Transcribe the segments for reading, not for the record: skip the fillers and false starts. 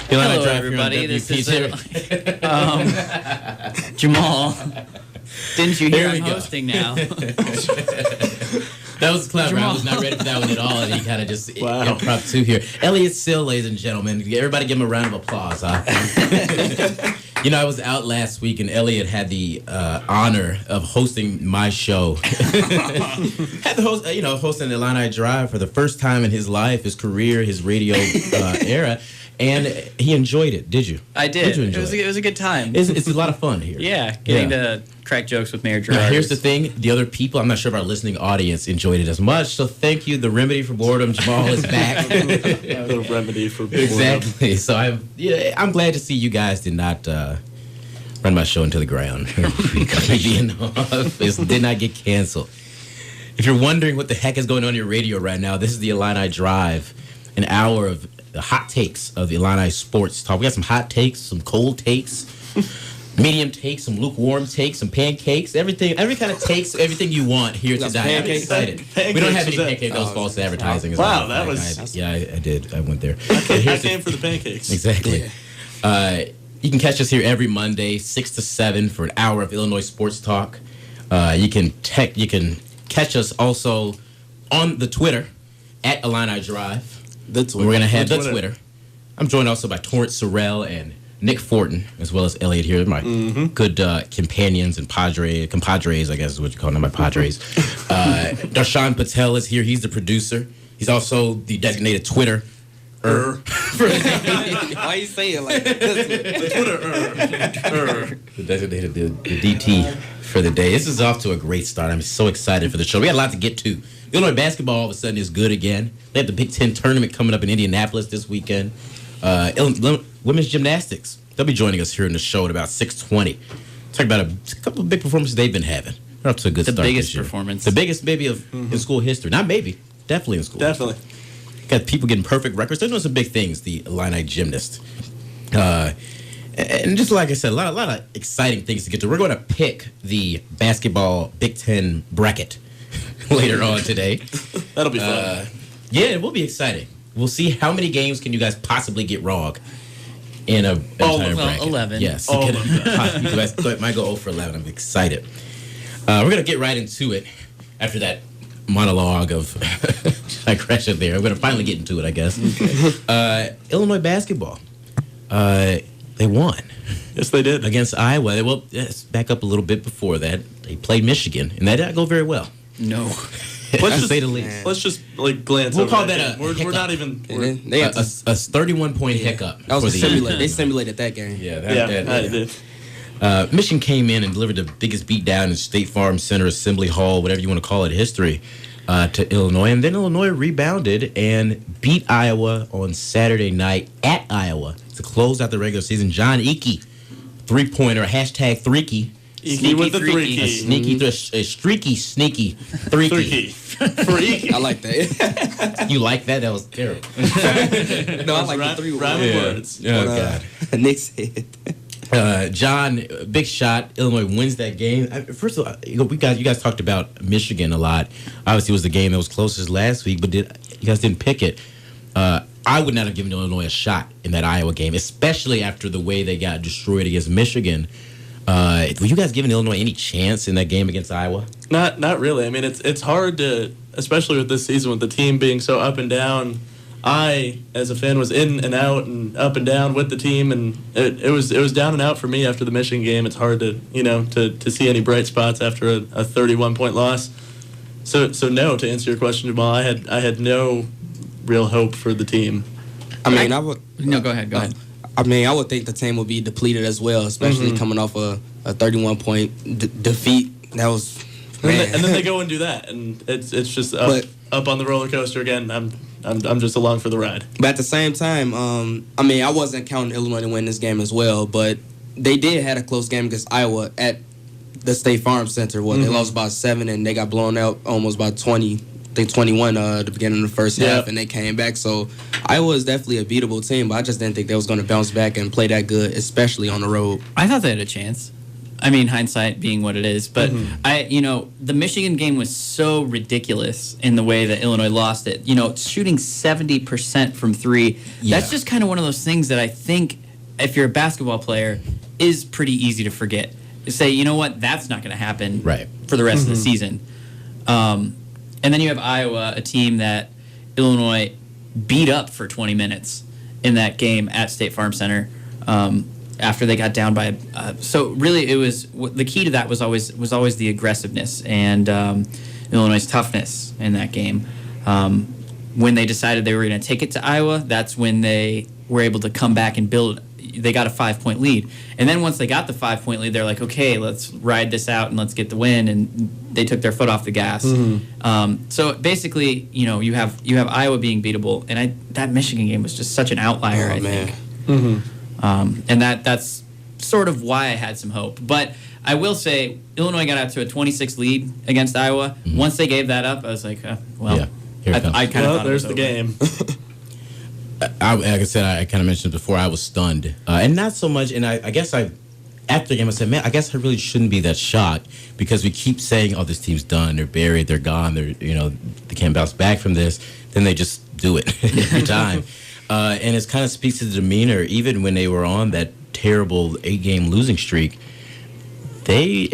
Hello, everybody. This is Jamal. Didn't you hear I'm hosting now? That was clever. I was not ready for that one at all, and he kind of just improv too here. Elliot Sill, ladies and gentlemen. Everybody give him a round of applause, huh? I was out last week, and Elliot had the honor of hosting my show. Had the host, hosting the Illini Drive for the first time in his life, his career, his radio era. And he enjoyed it. Did you? I did. Did you enjoy it? It was a good time. It's a lot of fun here. Yeah, getting to crack jokes with Mayor Gerard. Now, here's the thing. The other people, I'm not sure if our listening audience enjoyed it as much. So thank you. The remedy for boredom, Jamal, is back. The remedy for boredom. Exactly. So I'm glad to see you guys did not run my show into the ground. It did not get canceled. If you're wondering what the heck is going on your radio right now, this is the Illini Drive, an hour of the hot takes of the Illini sports talk. We got some hot takes, some cold takes, medium takes, some lukewarm takes, some pancakes, everything, every kind of takes, everything you want here today. I'm excited. We don't have any pancakes. That was false advertising. Wow, that was... I did. I went there. I came for the pancakes. Exactly. Yeah. You can catch us here every Monday, 6 to 7, for an hour of Illinois sports talk. You can catch us also on the Twitter, at Illini Drive. We're going to have the Twitter. I'm joined also by Torrance Sorrell and Nick Fortin, as well as Elliot here, my good companions and compadres, I guess is what you call them, my padres. Darshan Patel is here. He's the producer. He's also the designated Twitter. Why you say it like that? The designated the DT for the day. This is off to a great start. I'm so excited for the show. We got a lot to get to. Illinois basketball all of a sudden is good again. They have the Big Ten tournament coming up in Indianapolis this weekend. Women's gymnastics, they'll be joining us here in the show at about 6:20. Talk about a couple of big performances they've been having. They're up to a good start. The biggest this year. performance. The biggest maybe of in school history. Not maybe. Definitely in school history. Got people getting perfect records. They're doing some big things, the Illini gymnasts. And just like I said, a lot of exciting things to get to. We're going to pick the basketball Big Ten bracket later on today. That'll be fun. Yeah, it will be exciting. We'll see how many games can you guys possibly get wrong in a entire bracket. 11. Yes. You guys might go 0 for 11. I'm excited. We're going to get right into it after that monologue of digression there. I'm going to finally get into it, I guess. Okay. Illinois basketball. They won. Yes, they did. Against Iowa. Well, let's back up a little bit before that. They played Michigan, and that didn't go very well. No. Let's say the least. Let's just glance we'll over call that. We're not even. They had a 31-point hiccup. That was they simulated that game. They did. Michigan came in and delivered the biggest beatdown in State Farm Center, Assembly Hall, whatever you want to call it, history, to Illinois. And then Illinois rebounded and beat Iowa on Saturday night at Iowa to close out the regular season. John Eakey, three-pointer, hashtag Threaky. Eakey with the three-key. A streaky, sneaky three-key. Freaky. I like that. You like that? That was terrible. No, I like the three words. Oh, God. Nick said. John, big shot. Illinois wins that game. First of all, you guys talked about Michigan a lot. Obviously, it was the game that was closest last week, but you guys didn't pick it. I would not have given Illinois a shot in that Iowa game, especially after the way they got destroyed against Michigan. Were you guys giving Illinois any chance in that game against Iowa? Not really. I mean, it's hard to, especially with this season, with the team being so up and down. I, as a fan, was in and out and up and down with the team, and it was down and out for me after the Michigan game. It's hard to to see any bright spots after a 31-point loss. So no, to answer your question, Jamal, I had no real hope for the team. I mean, I would. No, go ahead. I mean, I would think the team would be depleted as well, especially coming off a 31-point defeat. That was. And then they go and do that, and it's just up on the roller coaster again. I'm just along for the ride. But at the same time, I mean, I wasn't counting Illinois to win this game as well, but they did had a close game against Iowa at the State Farm Center. Well, they lost by 7, and they got blown out almost by 20. I think 21 at the beginning of the first half, and they came back. So Iowa is definitely a beatable team, but I just didn't think they was going to bounce back and play that good, especially on the road. I thought they had a chance. I mean, hindsight being what it is, but the Michigan game was so ridiculous in the way that Illinois lost it. Shooting 70% from three. Yeah. That's just kind of one of those things that I think, if you're a basketball player, is pretty easy to forget. Say, you know what, that's not going to happen for the rest of the season. And then you have Iowa, a team that Illinois beat up for 20 minutes in that game at State Farm Center. After they got down by, so really it was the key to that was always the aggressiveness and Illinois' toughness in that game. When they decided they were going to take it to Iowa, that's when they were able to come back and build. They got a 5-point lead, and then once they got the 5-point lead, they're like, okay, let's ride this out and let's get the win. And they took their foot off the gas. So basically, you have Iowa being beatable, and that Michigan game was just such an outlier. I think. And that's sort of why I had some hope. But I will say, Illinois got out to a 26 lead against Iowa. Once they gave that up, I was like, I kind of thought there's it was the over. game. Like I said, I kind of mentioned before, I was stunned. And not so much, and I guess after the game, I said, man, I guess I really shouldn't be that shocked because we keep saying, oh, this team's done, they're buried, they're gone, they can't bounce back from this. Then they just do it every time. And it kind of speaks to the demeanor, even when they were on that terrible 8-game losing streak. They,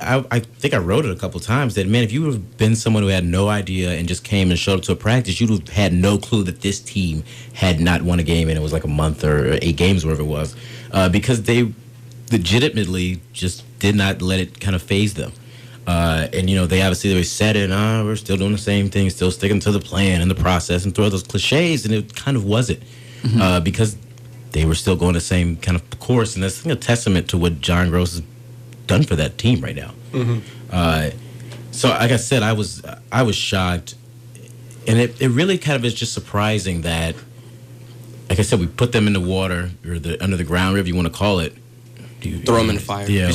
I think I wrote it a couple times that, man, if you would have been someone who had no idea and just came and showed up to a practice, you'd have had no clue that this team had not won a game and it was like a month or 8 games, wherever it was, because they legitimately just did not let it kind of phase them. And, they obviously said it, we're still doing the same thing, still sticking to the plan and the process and throw those cliches, and it kind of wasn't because they were still going the same kind of course. And that's a testament to what John Gross has done for that team right now. So, like I said, I was shocked. And it really kind of is just surprising that, like I said, we put them in the water or under the ground, whatever you want to call it. Throw them in the fire. Yeah,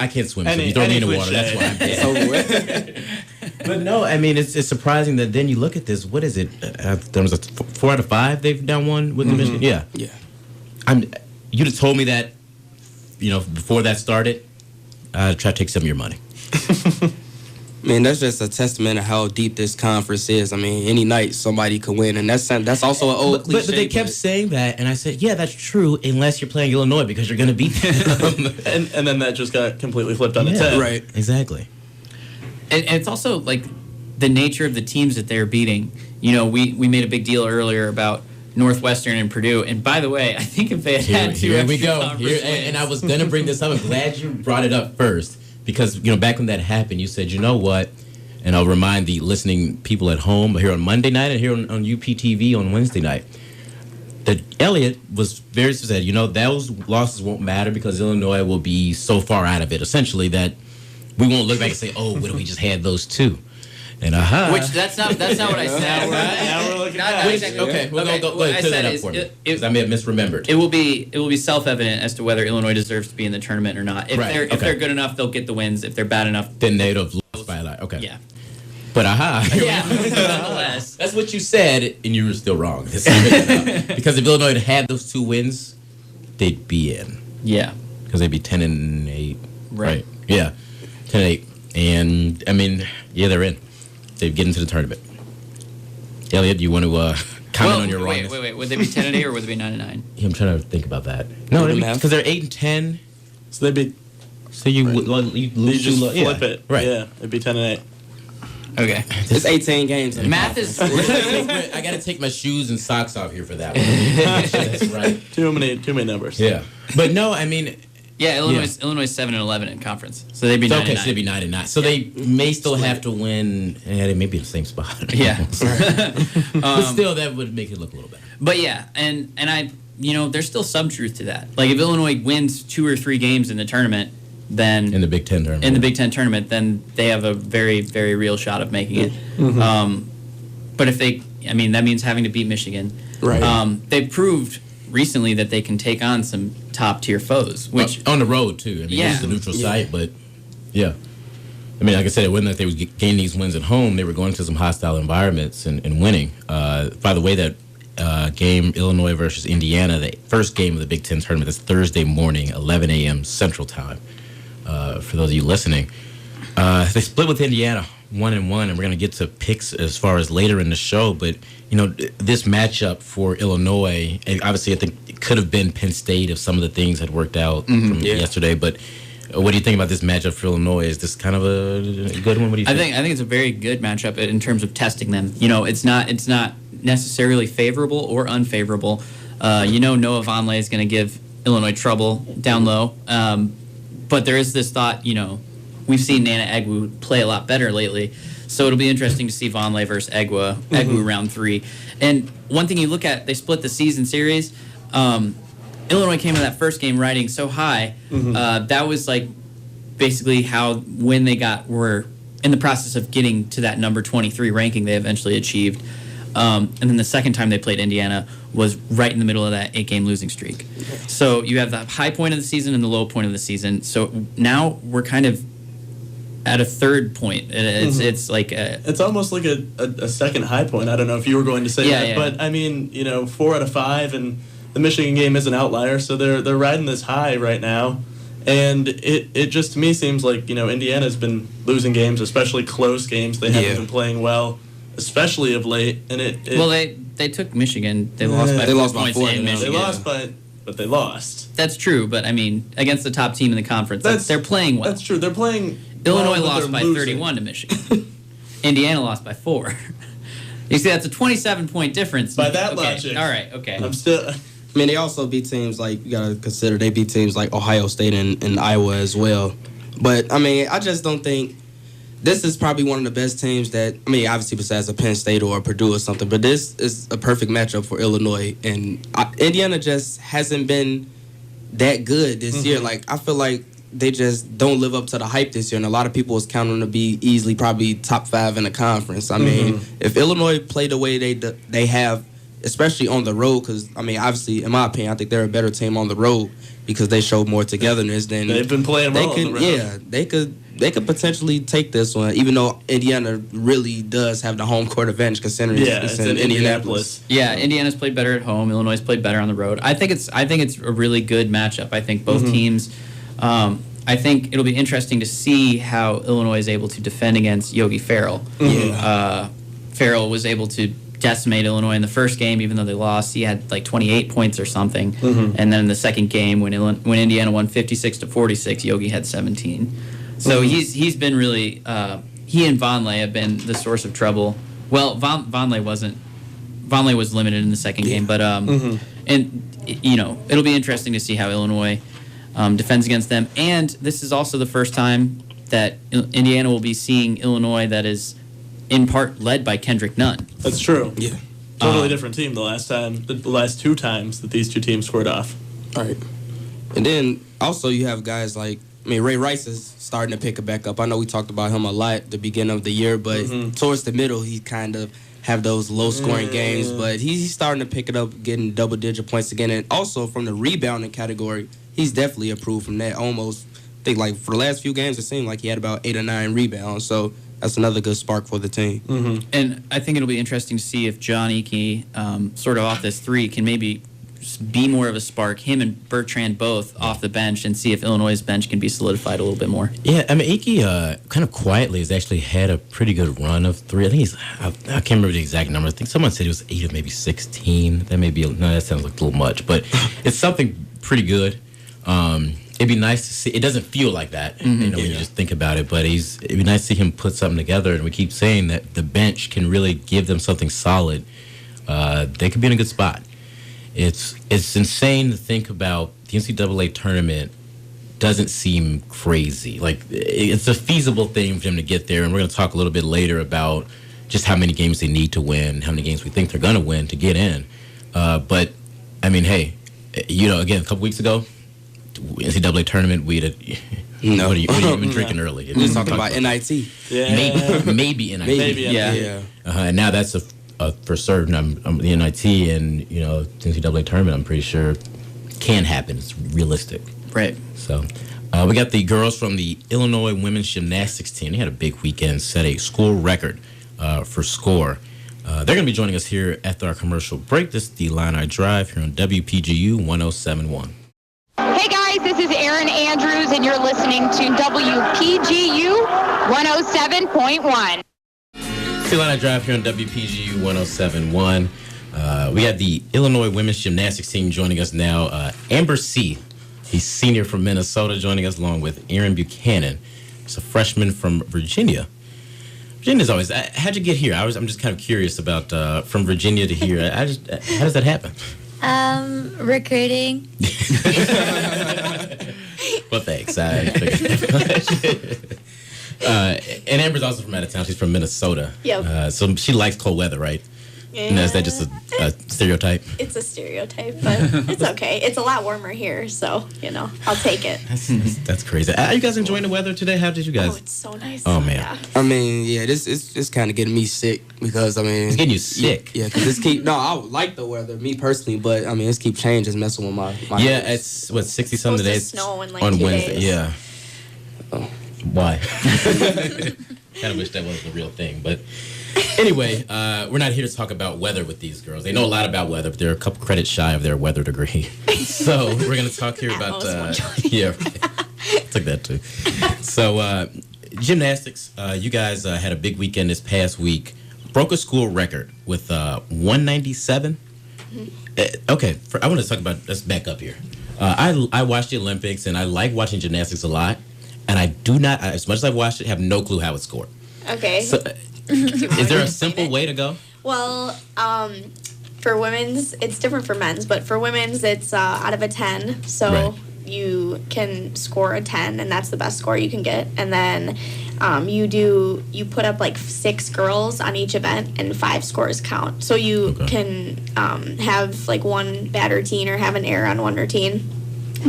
I can't swim, so you throw me in the water. That's why I'm dead. But no, I mean, it's surprising that then you look at this. What is it? There was 4 out of 5 they've now won with the Michigan. Yeah. You'd have told me that, before that started. I'd try to take some of your money. I mean, that's just a testament of how deep this conference is. I mean, any night somebody could win, and that's also an old cliche. But they kept saying that, and I said, yeah, that's true, unless you're playing Illinois because you're going to beat them. and then that just got completely flipped on its head. Right. Exactly. And it's also like the nature of the teams that they're beating. We made a big deal earlier about Northwestern and Purdue. And by the way, I think if they had two here we go. and I was going to bring this up. I'm glad you brought it up first. Because, back when that happened, you said, you know what? And I'll remind the listening people at home here on Monday night and here on UPTV on Wednesday night, that Elliott was very said, those losses won't matter because Illinois will be so far out of it, essentially, that we won't look back and say, oh, what if we just had those two? And which that's not what I said. Now we're looking at exactly. Okay, we'll go clear that up for me. Because I may have misremembered. It will be self-evident as to whether Illinois deserves to be in the tournament or not. If they're good enough, they'll get the wins. If they're bad enough, then they'd have lost by a lot. Okay. Yeah. But nonetheless. That's what you said, and you were still wrong. Because if Illinois had those 2 wins, they'd be in. Yeah. Because they'd be 10-8. Right. Yeah. 10-8. And I mean, they're in. They get into the tournament. Elliot, do you want to comment on your wrongness? Wait. Would they be 10-8 or would they be 9-9? Yeah, I'm trying to think about that. No, because they're 8-10. So they'd be. So you lose. You just flip it. Right. Yeah, it'd be 10-8. Okay. It's 18 games. Math is. I got to take my shoes and socks off here for that one. That's right. Too many numbers. Yeah. But no, I mean. Yeah, Illinois 7-11 in conference, so they'd be 9-9. Okay, so they'd be 9-9. So they may still have to win. Yeah, they may be in the same spot. Yeah, but still, that would make it look a little better. But yeah, and I, there's still some truth to that. Like if Illinois wins 2 or 3 games in the tournament, then in the Big Ten tournament, then they have a very, very real shot of making it. But if that means having to beat Michigan. Right. They've proved recently that they can take on some top tier foes, which on the road too. I mean, it's a neutral site, but yeah. I mean, like I said, it wasn't that they would gain these wins at home. They were going to some hostile environments and winning. By the way, that game, Illinois versus Indiana, the first game of the Big Ten tournament. It's Thursday morning, 11 a.m. Central Time. For those of you listening, they split with Indiana 1-1, and we're going to get to picks as far as later in the show. But this matchup for Illinois, and obviously, I think it could have been Penn State if some of the things had worked out from yesterday. But what do you think about this matchup for Illinois? Is this kind of a good one? What do you think? I think it's a very good matchup in terms of testing them. It's not necessarily favorable or unfavorable. Noah Vonleh is going to give Illinois trouble down low. But there is this thought, we've seen Nana Egwu play a lot better lately. So it'll be interesting to see Vonleh versus Egwu round 3. And one thing you look at, they split the season series. Illinois came in that first game riding so high. That was like basically when they were in the process of getting to that number 23 ranking they eventually achieved. And then the second time they played Indiana was right in the middle of that 8-game losing streak. So you have the high point of the season and the low point of the season. So now we're kind of at a third point. It's like it's almost like a second high point. I don't know if you were going to say that, but I mean, 4 out of 5, and the Michigan game is an outlier, so they're riding this high right now. And it just to me seems like Indiana's been losing games, especially close games. They haven't been playing well, especially of late. And they took Michigan. They lost by 4 points in Michigan. They lost but they lost. That's true, but I mean against the top team in the conference, they're playing well. That's true. They're playing. Illinois lost by 31 to Michigan. Indiana lost by 4. You see, that's a 27-point difference. By that logic. All right. Okay. I'm still. I mean, they also beat teams like, you got to consider, they beat teams like Ohio State and Iowa as well. But, I mean, I just don't think this is probably one of the best teams that, I mean, obviously besides a Penn State or a Purdue or something, but this is a perfect matchup for Illinois. And Indiana just hasn't been that good this year. Like, I feel like they just don't live up to the hype this year. And a lot of people was counting them to be easily probably top 5 in the conference. I mean, if Illinois played the way they have, especially on the road, because, I mean, obviously, in my opinion, I think they're a better team on the road because they showed more togetherness than they've been playing well on the road. Yeah, they could potentially take this one, even though Indiana really does have the home court advantage considering it's in Indianapolis. Yeah, Indiana's played better at home. Illinois played better on the road. I think it's a really good matchup. I think both teams. I think it'll be interesting to see how Illinois is able to defend against Yogi Ferrell. Ferrell was able to decimate Illinois in the first game, even though they lost. He had like 28 points or something. And then in the second game, when Indiana won 56-46, Yogi had 17. So he's been really he and Vonleh have been the source of trouble. Well, Vonleh wasn't. Vonleh was limited in the second game, but and it'll be interesting to see how Illinois defends against them. And this is also the first time that Indiana will be seeing Illinois that is in part led by Kendrick Nunn. That's true. Yeah. Totally different team the last 2 times that these 2 teams scored off. All right. And then also you have guys like, I mean, Ray Rice is starting to pick it back up. I know we talked about him a lot at the beginning of the year, but towards the middle he kind of have those low-scoring games. But he's starting to pick it up, getting double-digit points again. And also from the rebounding category, he's definitely improved from that. Almost, I think, like, for the last few games, it seemed like he had about 8 or 9 rebounds. So that's another good spark for the team. And I think it'll be interesting to see if John Ike, sort of off this 3, can maybe be more of a spark, him and Bertrand both off the bench, and see if Illinois' bench can be solidified a little bit more. Yeah, I mean, Ike kind of quietly has actually had a pretty good run of 3. I think I can't remember the exact number. I think someone said it was 8 or maybe 16. That may be, that sounds like a little much, but it's something pretty good. It'd be nice to see. It doesn't feel like that, when you just think about it. But it'd be nice to see him put something together. And we keep saying that the bench can really give them something solid. They could be in a good spot. It's insane to think about the NCAA tournament. Doesn't seem crazy. Like, it's a feasible thing for them to get there. And we're going to talk a little bit later about just how many games they need to win, how many games we think they're going to win to get in. But I mean, hey, again, a couple weeks ago, NCAA tournament, we'd have, what are you even drinking early? We're just talking about NIT. Yeah. Maybe NIT. Maybe, yeah. And now that's for certain. I'm the NIT and the NCAA tournament. I'm pretty sure can happen. It's realistic. Right. So we got the girls from the Illinois women's gymnastics team. They had a big weekend, set a school record for score. They're going to be joining us here after our commercial break. This is the Illini Drive here on WPGU 1071. Hey guys, this is Erin Andrews, and you're listening to WPGU 107.1. It's the Illini Drive here on WPGU 1071. We have the Illinois women's gymnastics team joining us now. Amber C., he's senior from Minnesota, joining us along with Aaron Buchanan. He's a freshman from Virginia. Virginia's always. How'd you get here? I'm just kind of curious about from Virginia to here. How does that happen? Recruiting. Well, thanks. I figured. And Amber's also from out of town. She's from Minnesota. Yep. So she likes cold weather, right? Yeah. You know, is that just a stereotype? It's a stereotype, but it's okay. It's a lot warmer here, so, I'll take it. That's crazy. Are you guys enjoying the weather today? How did you guys? Oh, it's so nice. Oh, man. Yeah. I mean, yeah, this is kind of getting me sick because, I mean... It's getting you sick? Yeah, because this keep... No, I like the weather, me personally, but, I mean, this keep changing, messing with my Yeah, head. it's, 60-something today? It's supposed to snow in, like, on 2 Wednesday, days. yeah. Oh. Why? Kind of wish that was the real thing, but... Anyway, we're not here to talk about weather with these girls. They know a lot about weather, but they're a couple credits shy of their weather degree. So we're going to talk here about... yeah, right. Took that too. So gymnastics, you guys had a big weekend this past week. Broke a school record with 197. Mm-hmm. Okay, I want to talk about... Let's back up here. I watched the Olympics, and I like watching gymnastics a lot. And I do not, as much as I've watched it, have no clue how it's scored. Okay. So, is there a simple way to go? Well, for women's, it's different for men's, but for women's, it's out of a 10. So Right. you can score a 10, and that's the best score you can get. And then you put up like 6 girls on each event, and 5 scores count. So you can have like one bad routine or have an error on one routine,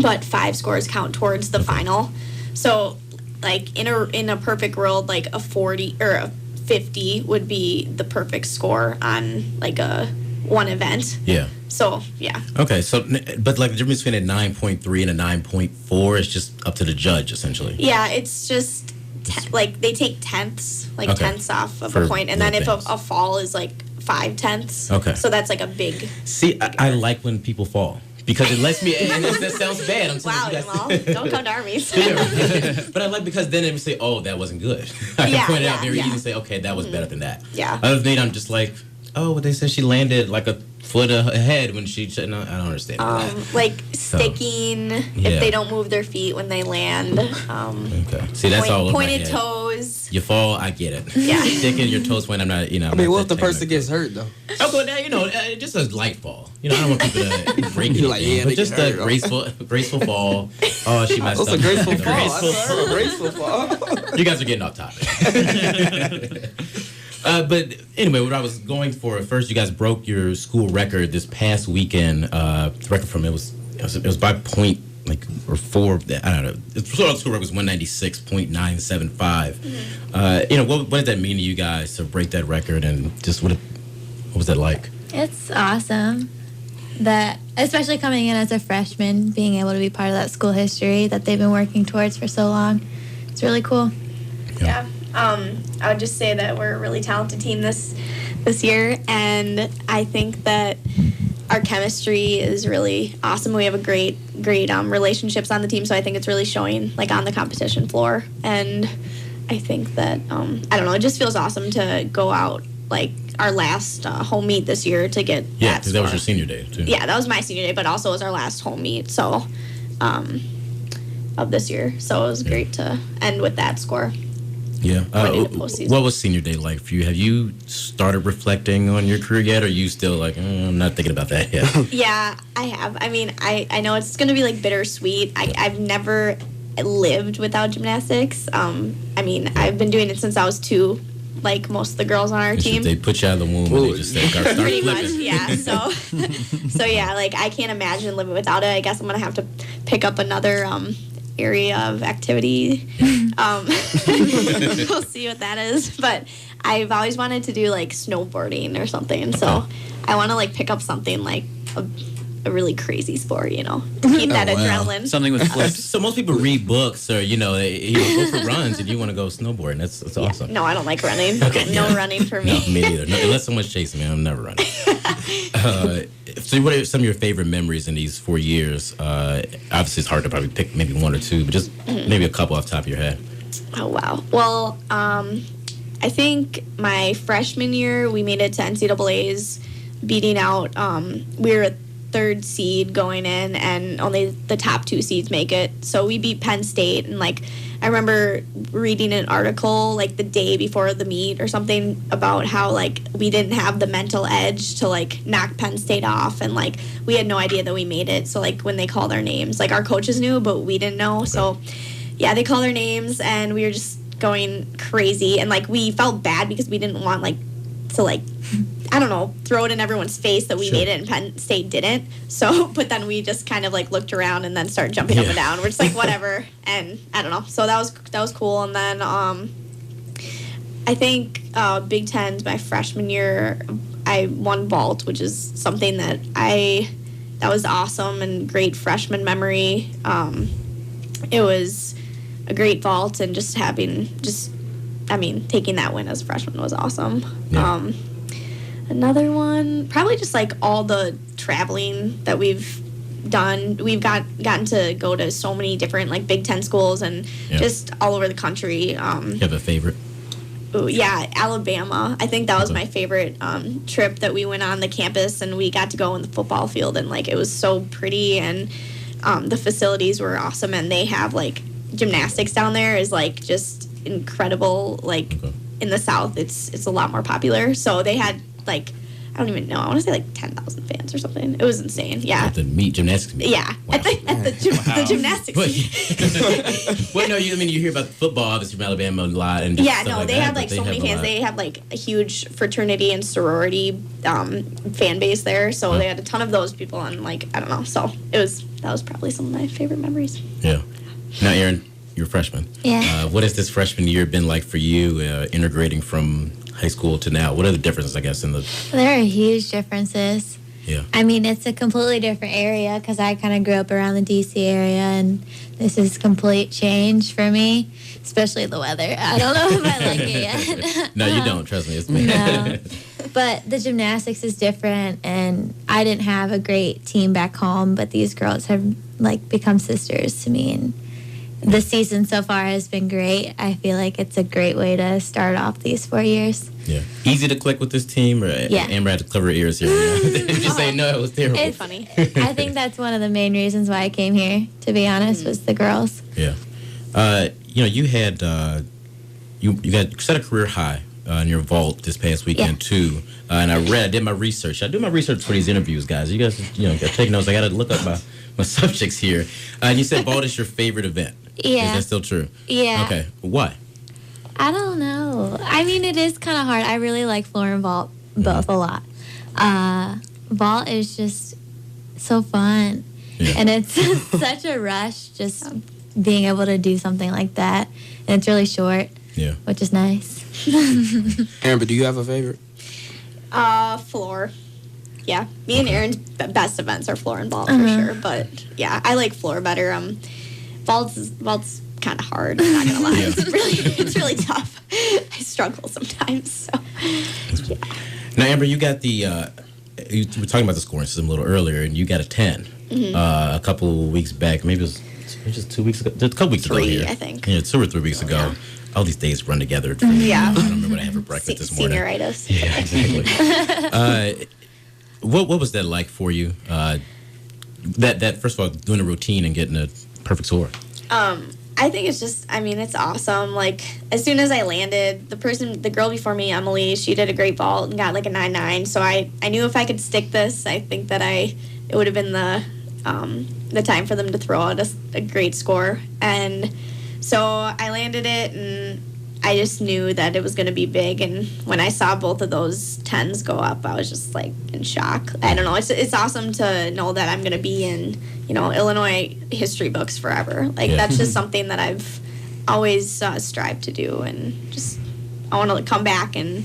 but 5 scores count towards the final. So like in a perfect world, like a 40 or a 50 would be the perfect score on like a one event. Yeah. So, yeah. Okay, so, but like the difference between a 9.3 and a 9.4 is just up to the judge, essentially. Yeah, it's just, like, they take tenths, like tenths off of For a point. And then if things. a fall is like 5 tenths. Okay. So that's like a big. See, I like when people fall. Because it lets me, and that sounds bad. I'm Wow, you guys, well, don't come to armies. Yeah, but I like because then they say, oh, that wasn't good. I can point it out very easy and say, okay, that was better than that. Yeah. Other than that, I'm just like, oh, but they said she landed like a foot ahead when she shouldn't. I don't understand that. Like sticking, if they don't move their feet when they land. Okay. See, that's all over my Pointed head. toes. You fall, I get it. Yeah. Sticking your toes point, I'm not, I mean, what if the person gets hurt, though? Oh, but just a light fall. I don't want people to break it. You're like, yeah, but they just get a hurt, graceful fall. Oh, she messed That's up. a graceful fall. Graceful That's a graceful fall. You guys are getting off topic. But anyway, what I was going for first, you guys broke your school record this past weekend. The record from it was by point or 4. I don't know. The school record was 196.975. What did that mean to you guys to break that record, and just what was that like? It's awesome that, especially coming in as a freshman, being able to be part of that school history that they've been working towards for so long. It's really cool. Yeah. I would just say that we're a really talented team this year, and I think that our chemistry is really awesome. We have a great relationships on the team, so I think it's really showing like on the competition floor. And I think that I don't know, it just feels awesome to go out like our last home meet this year to get Yeah, because that was your senior day too. Yeah, that was my senior day, but also was our last home meet. So of this year, so it was great to end with that score. Yeah. Postseason. What was senior day like for you? Have you started reflecting on your career yet, or are you still like, I'm not thinking about that yet? Yeah, I have. I mean, I know it's going to be like bittersweet. I've never lived without gymnastics. I mean, I've been doing it since I was 2, like most of the girls on our team. They put you out of the womb and they just say, start Pretty flipping. much, yeah. So yeah, like I can't imagine living without it. I guess I'm going to have to pick up another area of activity. We'll see what that is. But I've always wanted to do like snowboarding or something. So I want to like pick up something like a really crazy sport, you know, to keep that adrenaline. Something with flips. So most people read books or, go for runs and you want to go snowboarding. That's awesome. No, I don't like running. Okay. No running for me. No, me neither. No, unless someone's chasing me, I'm never running. So what are some of your favorite memories in these 4 years? Obviously, it's hard to probably pick maybe one or two, but just maybe a couple off the top of your head. Oh, wow. Well, I think my freshman year, we made it to NCAAs, beating out, we were a third seed going in, and only the top 2 seeds make it. So we beat Penn State, and, I remember reading an article, the day before the meet or something about how, we didn't have the mental edge to, knock Penn State off, and, we had no idea that we made it. So, when they called our names, our coaches knew, but we didn't know. Okay. So, yeah, they called our names, and we were just going crazy, and we felt bad because we didn't want to I don't know, throw it in everyone's face that we made it and Penn State didn't. So, but then we just kind of looked around and then started jumping up and down. We're just whatever, and I don't know. So that was cool. And then I think Big Ten's my freshman year, I won vault, which is something that was awesome and great freshman memory. It was a great vault, and just taking that win as a freshman was awesome. Yeah. Another one, probably just all the traveling that we've done. We've gotten to go to so many different Big Ten schools and just all over the country. You have a favorite? Ooh, yeah, Alabama. I think that was my favorite trip that we went on the campus, and we got to go in the football field, and it was so pretty, and the facilities were awesome, and they have gymnastics down there is just incredible. In the South, it's a lot more popular. So they had I don't even know. I want to say 10,000 fans or something. It was insane. Yeah. At the gymnastics meet. Yeah. Wow. At the gymnastics meet. Well, no, you hear about football obviously from Alabama a lot, and just they have so many fans. They have a huge fraternity and sorority fan base there. So they had a ton of those people, and I don't know. So that was probably some of my favorite memories. Yeah. Now, Erin, you're a freshman. Yeah. What has this freshman year been like for you, integrating from high school to now? What are the differences, I guess, in the... There are huge differences. Yeah. I mean, it's a completely different area because I kind of grew up around the D.C. area, and this is complete change for me, especially the weather. I don't know if I like it yet. No, you don't. Trust me. It's me. No. But the gymnastics is different, and I didn't have a great team back home, but these girls have, become sisters to me, and the season so far has been great. I feel like it's a great way to start off these 4 years. Yeah. Easy to click with this team? Or Amber had to cover her ears here. Just say, no, it was terrible. It's funny. I think that's one of the main reasons why I came here, to be honest, was the girls. Yeah. You had, you set a career high in your vault this past weekend, too. And I did my research. I do my research for these interviews, guys. You guys, got to take notes. I got to look up my subjects here. And you said vault is your favorite event. Yeah. Is that still true? Yeah. Okay. Why? I don't know. I mean, it is kind of hard. I really like floor and vault both a lot. Vault is just so fun. Yeah. And it's such a rush just being able to do something like that. And it's really short, which is nice. Amber, do you have a favorite? Floor. Yeah. Me and Erin's best events are floor and vault for sure. But, yeah, I like floor better. Vault's kind of hard. I'm not gonna lie. It's really tough. I struggle sometimes. So, yeah. Now, Amber, you got you were talking about the scoring system a little earlier, and you got a 10 a couple weeks back. Maybe it was just 2 weeks ago. A couple weeks ago here. I think. Yeah, 2 or 3 weeks ago. Yeah. All these days run together. Yeah. I don't remember what I had for breakfast this morning. Senioritis. Yeah, exactly. What was that like for you? That first of all, doing a routine and getting a perfect score. I think it's just, it's awesome. As soon as I landed, the girl before me, Emily, she did a great vault and got a 9.9. So I knew if I could stick this, I think that it would have been the time for them to throw out a great score. And so I landed it, and I just knew that it was going to be big. And when I saw both of those 10s go up, I was just in shock. I don't know. It's awesome to know that I'm going to be in, Illinois history books forever. That's just something that I've always strived to do. And just, I want to come back and,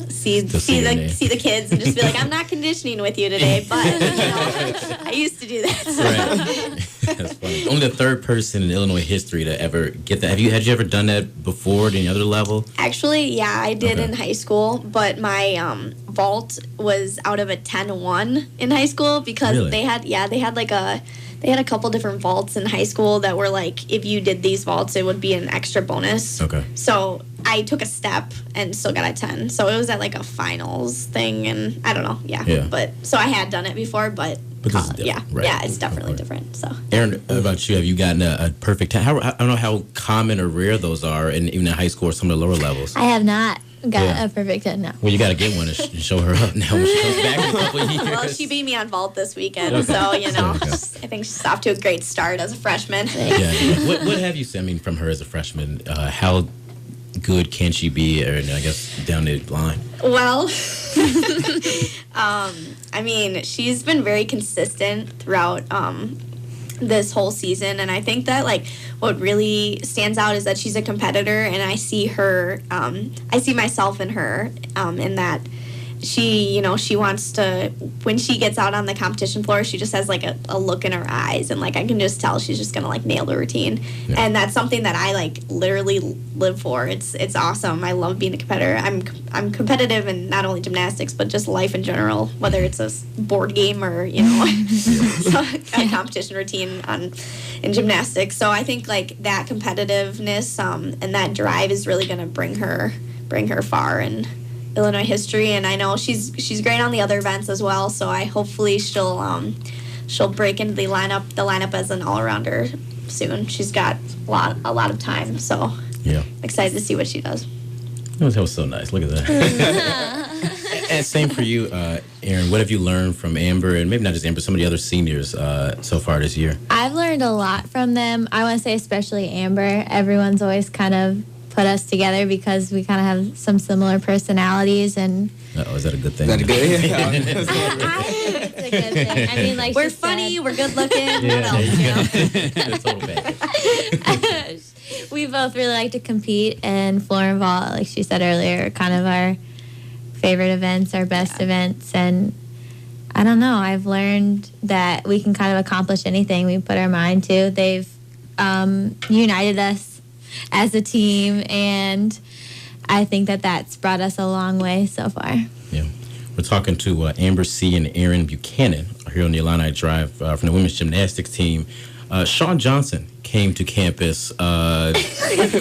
see the kids and just be like, I'm not conditioning with you today, but I used to do that. So. Right. That's funny. Only the third person in Illinois history to ever get that. Had you ever done that before at any other level? Actually, yeah, I did in high school, but my vault was out of a 10-1 in high school because they had a couple different vaults in high school that were like, if you did these vaults, it would be an extra bonus. Okay. So I took a step and still got a 10. So it was at like a finals thing, and I don't know, yeah. But so I had done it before, but this is different, right? Yeah, it's definitely different. So, Aaron, what about you? Have you gotten a perfect 10? I don't know how common or rare those are, even in high school or some of the lower levels. I have not got a perfect 10 now. Well, you got to get one and show her up now when she comes back in a couple of years. Well, she beat me on vault this weekend, so I think she's off to a great start as a freshman. Yeah. What have you seen? I mean, from her as a freshman, how good can she be, or I guess down the line? Well, I mean, she's been very consistent throughout this whole season, and I think that like what really stands out is that she's a competitor, and I see her, I see myself in her, in that she wants to, when she gets out on the competition floor, she just has like a look in her eyes, and like I can just tell she's just gonna like nail the routine. And that's something that I like literally live for. It's awesome. I love being a competitor. I'm competitive in not only gymnastics but just life in general, whether it's a board game or a competition routine in gymnastics. So I think like that competitiveness and that drive is really gonna bring her far in Illinois history, and I know she's great on the other events as well. So hopefully she'll break into the lineup as an all-arounder soon. She's got a lot of time, so I'm excited to see what she does. That was so nice. Look at that. And same for you, Aaron. What have you learned from Amber, and maybe not just Amber, some of the other seniors so far this year? I've learned a lot from them. I want to say especially Amber. Everyone's always kind of put us together because we kind of have some similar personalities, and is that a good thing? Is that a good thing? I think it's a good thing. I mean, like, we're funny, we're good looking. What else, Total package. We both really like to compete, and floor and vault, like she said earlier, are kind of our favorite events, our best events, and I don't know, I've learned that we can kind of accomplish anything we put our mind to. They've united us as a team, and I think that that's brought us a long way so far. Yeah. We're talking to Amber C. and Aaron Buchanan here on the Illini Drive from the women's gymnastics team. Sean Johnson came to campus a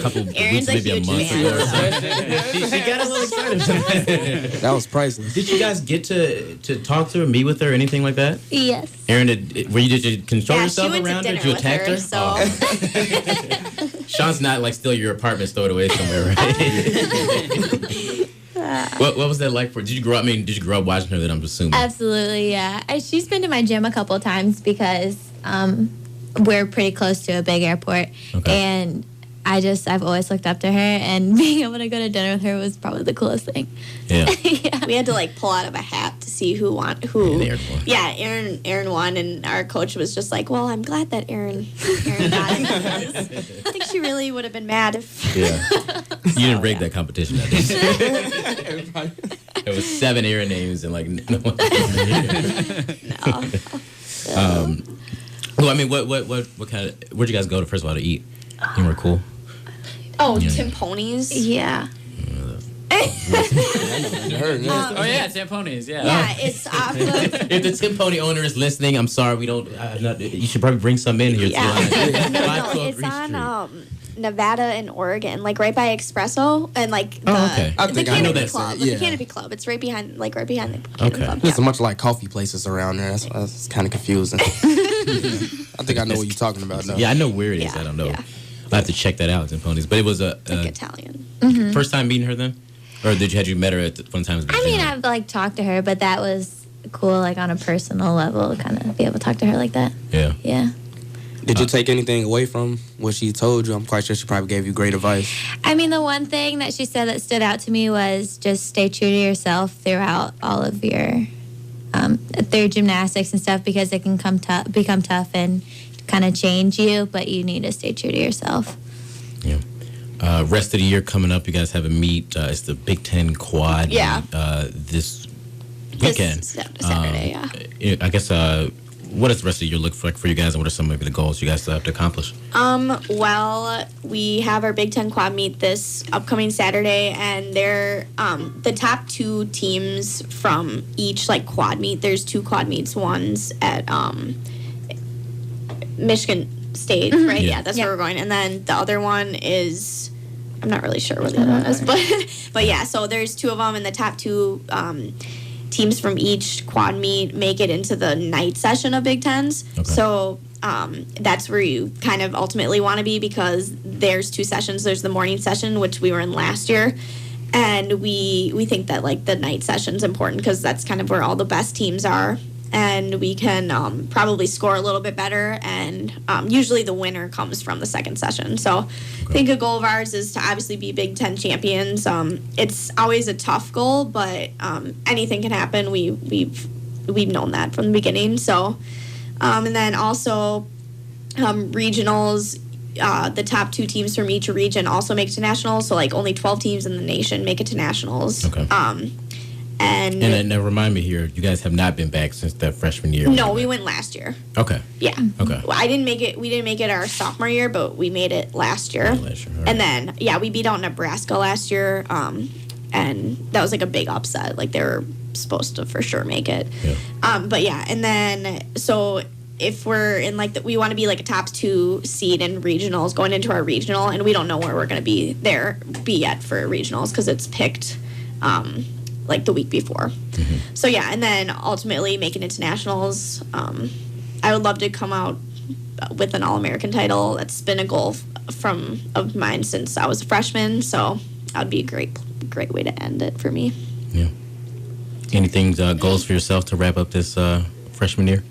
couple weeks, maybe a month ago. She got a little excited. That was priceless. Did you guys get to talk to her, meet with her, anything like that? Yes. Aaron, did you control yourself around her? Did you attack her? So. Sean's not like still your apartment stowed away somewhere, right? What was that like for? Did you grow up watching her? That I'm assuming. Absolutely, yeah. She's been to my gym a couple of times because we're pretty close to a big airport, and I've always looked up to her, and being able to go to dinner with her was probably the coolest thing. Yeah. Yeah. We had to like pull out of a hat to see who won. Yeah, Aaron won, and our coach was just like, "Well, I'm glad that Aaron got it, because I think she really would have been mad if." Yeah. You didn't rig that competition. There was 7 Aaron names and like no one. No. Well, I mean, what kind of? Where'd you guys go first of all to eat? Anywhere cool? Oh, Tim Ponies. Yeah. Oh yeah, Tamponi's. Yeah. Yeah, it's off of. If the Tim Pony owner is listening, I'm sorry. We don't. You should probably bring some in here. Yeah. No, it's on Nevada and Oregon, like right by Espresso and like the, I think the I know Canopy that. Club. Yeah. The Canopy Club. It's right behind the Canopy Club. There's a bunch of like coffee places around there. That's kind of confusing. I think I know what you're talking about though. Yeah, I know where it is. I don't know. Yeah. I'll have to check that out, Tim Ponies. But it was like Italian. First time meeting her then? Or had you met her at one time? I mean, I've like talked to her, but that was cool, like on a personal level, kind of be able to talk to her like that. Yeah. Yeah. Did you take anything away from what she told you? I'm quite sure she probably gave you great advice. I mean, the one thing that she said that stood out to me was just stay true to yourself throughout all of your through gymnastics and stuff, because it can become tough and kind of change you, but you need to stay true to yourself. Yeah. Rest of the year coming up, you guys have a meet. It's the Big Ten Quad Yeah. meet, this weekend. This Saturday, I guess, what does the rest of the year look like for you guys, and what are some of the goals you guys still have to accomplish? Well, we have our Big Ten Quad meet this upcoming Saturday, and they're the top 2 teams from each quad meet. There's 2 quad meets. One's at Michigan State, right? Yeah, that's where we're going. And then the other one is, I'm not really sure what the other one is, but yeah. So there's 2 of them, and the top 2 teams from each quad meet make it into the night session of Big Tens. Okay. So that's where you kind of ultimately want to be, because there's 2 sessions. There's the morning session, which we were in last year, and we think that the night session's important because that's kind of where all the best teams are, and we can probably score a little bit better, and usually the winner comes from the second session. So I think a goal of ours is to obviously be Big Ten champions. It's always a tough goal, but anything can happen. We've known that from the beginning. So and then also regionals, the top 2 teams from each region also make it to nationals. So only 12 teams in the nation make it to nationals. Okay. And now remind me here, you guys have not been back since that freshman year. No, we went last year. Okay. Yeah. Okay. Well, we didn't make it our sophomore year, but we made it last year. Right. And then we beat out Nebraska last year, and that was a big upset. They were supposed to for sure make it. Yeah. But yeah, and then so if we're in we want to be a top 2 seed in regionals going into our regional, and we don't know where we're going to be yet for regionals because it's picked the week before. Mm-hmm. So yeah, and then ultimately making it to nationals. I would love to come out with an All-American title. That's been a goal of mine since I was a freshman. So that would be a great way to end it for me. Yeah. Anything goals for yourself to wrap up this freshman year?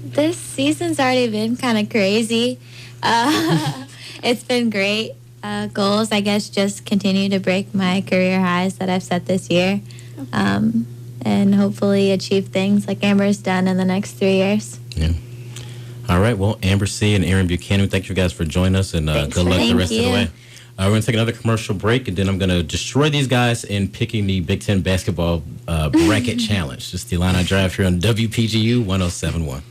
This season's already been kind of crazy. It's been great. Goals, I guess, just continue to break my career highs that I've set this year, and hopefully achieve things like Amber's done in the next 3 years. Yeah. All right. Well, Amber C. and Aaron Buchanan, thank you guys for joining us, and good luck the rest of the way. We're going to take another commercial break, and then I'm going to destroy these guys in picking the Big Ten basketball bracket challenge. Just the Illini Drive here on WPGU 107.1.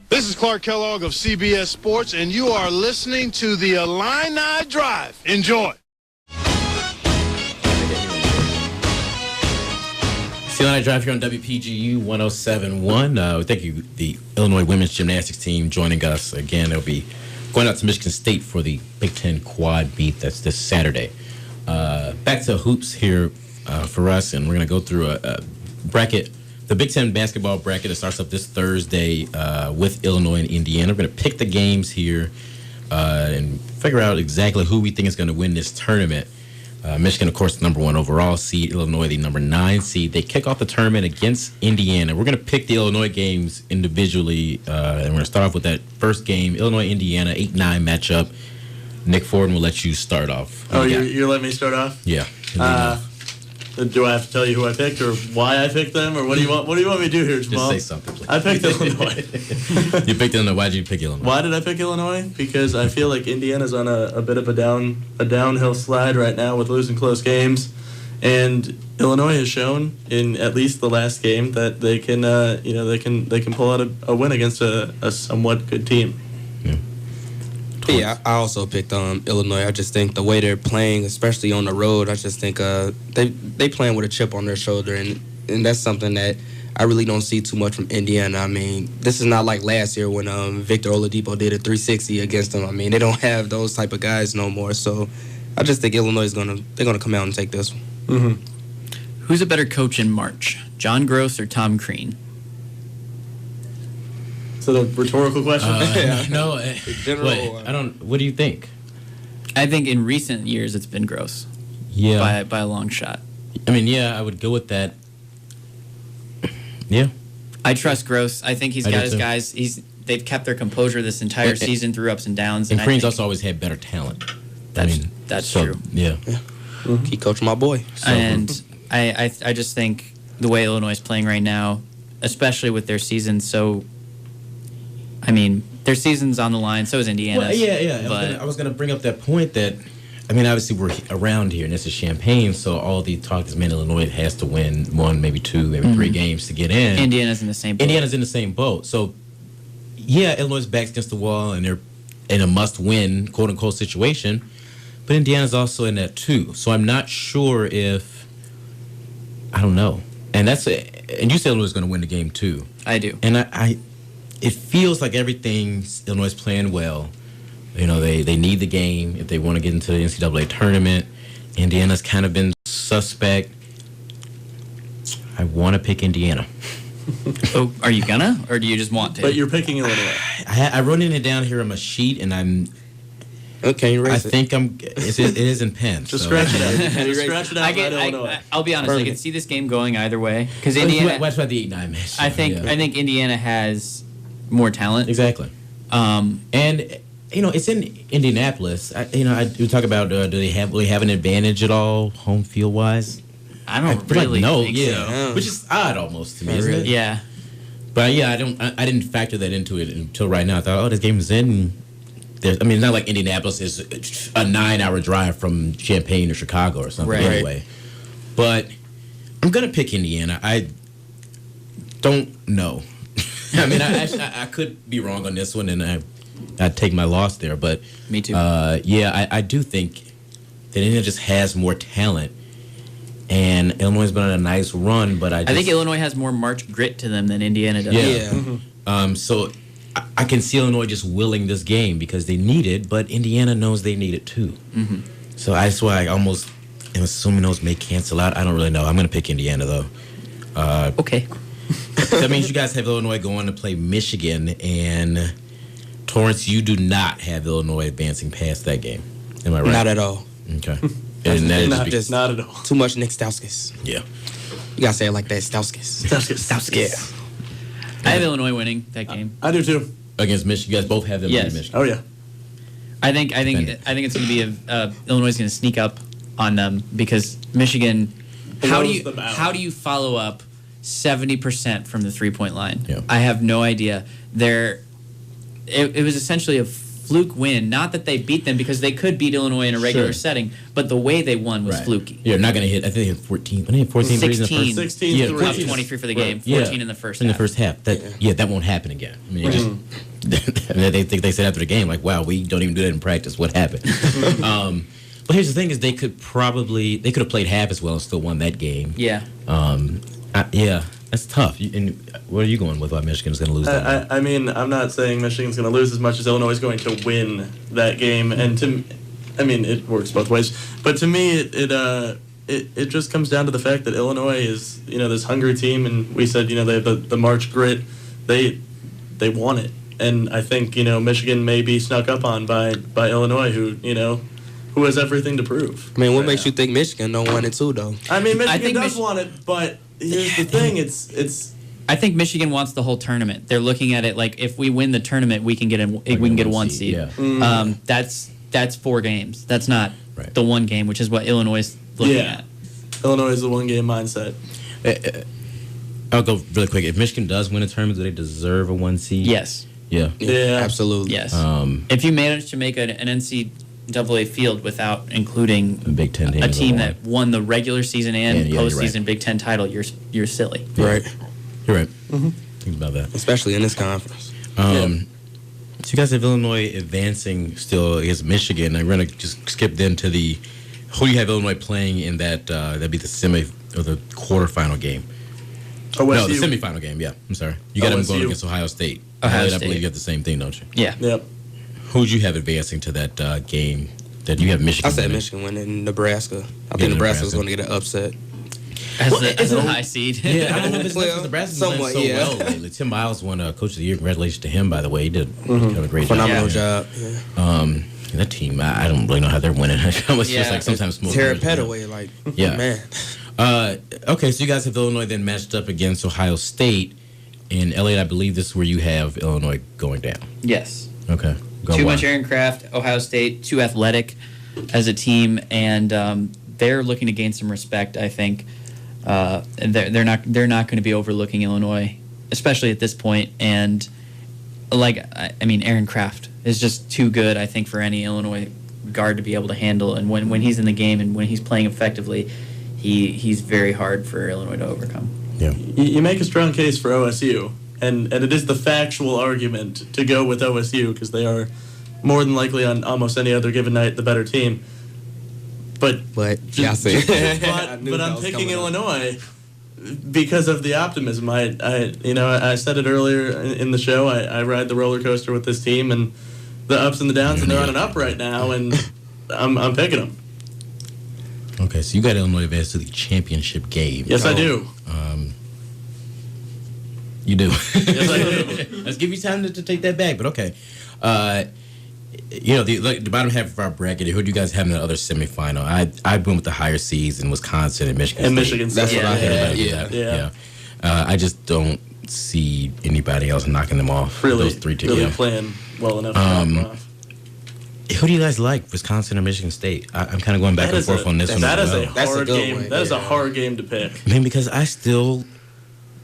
This is Clark Kellogg of CBS Sports, and you are listening to the Illini Drive. Enjoy. The Illini Drive here on WPGU 107.1. Thank you, the Illinois women's gymnastics team, joining us again. They'll be going out to Michigan State for the Big Ten Quad meet. That's this Saturday. Back to hoops here for us, and we're going to go through a bracket. The Big Ten basketball bracket that starts up this Thursday with Illinois and Indiana. We're going to pick the games here and figure out exactly who we think is going to win this tournament. Michigan, of course, the number 1 overall seed. Illinois, the number 9 seed. They kick off the tournament against Indiana. We're going to pick the Illinois games individually, and we're going to start off with that first game, Illinois-Indiana, 8-9 matchup. Nick Forden will let you start off. Oh, you're letting me start off? Yeah. Do I have to tell you who I picked or why I picked them, or what do you want? What do you want me to do here, Jamal? Just say something, please. I picked Illinois. You picked Illinois. Why did you pick Illinois? Why did I pick Illinois? Because I feel like Indiana's on a bit of a downhill slide right now with losing close games, and Illinois has shown in at least the last game that they can they can pull out a win against a somewhat good team. Yeah, I also picked Illinois. I just think the way they're playing, especially on the road, I just think they playing with a chip on their shoulder, and that's something that I really don't see too much from Indiana. I mean, this is not like last year when Victor Oladipo did a 360 against them. I mean, they don't have those type of guys no more. So I just think Illinois they're gonna come out and take this one. Mm-hmm. Who's a better coach in March, John Gross or Tom Crean? Is that a rhetorical question? No. What do you think? I think in recent years it's been Gross. Yeah. By a long shot. I mean, yeah, I would go with that. Yeah. I trust Gross. I think he's got his guys. They've kept their composure this entire season through ups and downs. And Crean's also always had better talent. That's true. Yeah. Mm-hmm. Keep coaching my boy. So. And I just think the way Illinois is playing right now, especially with their season, they're their season's on the line. So is Indiana's. Well, yeah. But I was gonna bring up that point that, I mean, obviously we're around here and this is Champaign, so all the talk is, man, Illinois has to win 1, maybe 2, maybe 3 games to get in. Indiana's in the same boat. Indiana's in the same boat. So, yeah, Illinois' back's against the wall and they're in a must-win, quote-unquote, situation. But Indiana's also in that too. So I'm not sure if, I don't know. And and you said Illinois is going to win the game too. I do. And it feels like Illinois is playing well. You know, they need the game if they want to get into the NCAA tournament. Indiana's kind of been suspect. I want to pick Indiana. Oh, are you gonna, or do you just want to? But you're picking Illinois. I wrote it down here on my sheet, and I'm. Okay, you erase it. I think it is in pen. Just so. scratch it out. Just scratch it out. Illinois. I'll be honest. I can see this game going either way because Indiana. That's why the 8-9 match. I think Indiana has more talent. Exactly. And you know, it's in Indianapolis. We talk about do they have an advantage at all home field wise? I don't really think so. Which is odd almost to me, isn't it? Yeah. But yeah, I didn't factor that into it until right now. I thought, this game is in. I mean, it's not like Indianapolis is a 9-hour drive from Champaign or Chicago or something anyway. But I'm going to pick Indiana. I don't know. I mean, I could be wrong on this one, and I'd take my loss there. But me too. I do think that Indiana just has more talent. And Illinois has been on a nice run, but I think Illinois has more March grit to them than Indiana does. Yeah. Mm-hmm. So I can see Illinois just willing this game because they need it, but Indiana knows they need it too. Mm-hmm. So that's why I almost am assuming those may cancel out. I don't really know. I'm going to pick Indiana, though. Okay. That means you guys have Illinois going to play Michigan, and Torrance, you do not have Illinois advancing past that game. Am I right? Not at all. Okay. And that is not at all. Too much Nick Stauskas. Yeah. You gotta say it like that, Stauskas. Stauskas. I have Illinois winning that game. I do too. Against Michigan, you guys both have them Yes. against Michigan. Oh yeah. I think it's going to be Illinois is going to sneak up on them because Michigan. How do you follow up 70% from the 3-point line? Yeah. I have no idea. It was essentially a fluke win. Not that they beat them because they could beat Illinois in a regular setting, but the way they won was fluky. You're not going to hit. I think they had 14. I think 14 threes in the first. 16 Yeah, threes. Up 23 for the game. 14 in the first half. In the first half. That won't happen again. I mean, they said after the game, like, wow, we don't even do that in practice. What happened? But here's the thing: is they could have played half as well and still won that game. Yeah. That's tough. And what are you going with? Why Michigan's going to lose that game? I mean, I'm not saying Michigan's going to lose as much as Illinois is going to win that game, and it works both ways. But to me, it just comes down to the fact that Illinois is this hungry team, and we said they have the March grit. They want it, and I think Michigan may be snuck up on by Illinois, who has everything to prove. I mean, what makes you think Michigan don't want it too, though? I mean, Michigan does want it, but here's the thing: it's. I think Michigan wants the whole tournament. They're looking at it like if we win the tournament, we can get a 1 seed. Yeah. That's 4 games. That's not the 1 game, which is what Illinois is looking at. Illinois is the 1-game mindset. I'll go really quick. If Michigan does win a tournament, do they deserve a 1 seed? Yes. Yeah. Yeah. Absolutely. Yes. If you manage to make an NCAA field without including a Big Ten a team that won the regular season and postseason Big Ten title, you're silly. Yeah. Right. You're right. Mm-hmm. Think about that. Especially in this conference. So you guys have Illinois advancing still against Michigan. I'm going to just skip then to who you have Illinois playing in that'd be the semi or the quarterfinal game. No, the semifinal game. Yeah, I'm sorry. You got them going against Ohio State. Ohio State. I believe you have the same thing, don't you? Yeah. Yep. Who'd you have advancing to that game? That you have Michigan. I said winning? Michigan winning. Nebraska. I think Nebraska's going to get an upset. As a high seed. Yeah, I don't know if it's Nebraska's playing so well lately. Tim Miles won Coach of the Year. Congratulations to him, by the way. He did kind of a great phenomenal job. Yeah. That team, I don't really know how they're winning. It's just like sometimes smoke. Tear Petaway, man. Okay, so you guys have Illinois then matched up against Ohio State. In Elliott, I believe this is where you have Illinois going down. Yes. Okay. Too much Aaron Kraft, Ohio State, too athletic as a team, and they're looking to gain some respect, I think. And they're not going to be overlooking Illinois, especially at this point. And Aaron Kraft is just too good, I think, for any Illinois guard to be able to handle. And when he's in the game and when he's playing effectively, he's very hard for Illinois to overcome. Yeah. You make a strong case for OSU, and it is the factual argument to go with OSU because they are more than likely on almost any other given night the better team. But I'm picking Illinois because of the optimism. I said it earlier in the show. I ride the roller coaster with this team and the ups and the downs, and they're on an up right now, and I'm picking them. Okay, so you got Illinois advanced to the championship game. Yes, I do. You do. Yes, I do. Let's give you time to take that back, but okay. The bottom half of our bracket, who do you guys have in the other semifinal? I went with the higher seeds in Wisconsin and Michigan State. And Michigan State. That's what I had. Yeah. I just don't see anybody else knocking them off. Really, those three teams. really playing well enough to knock them off. Who do you guys like, Wisconsin or Michigan State? I'm kind of going back and forth on this one. That as is well. a hard game. That is a hard game to pick. I mean, because I still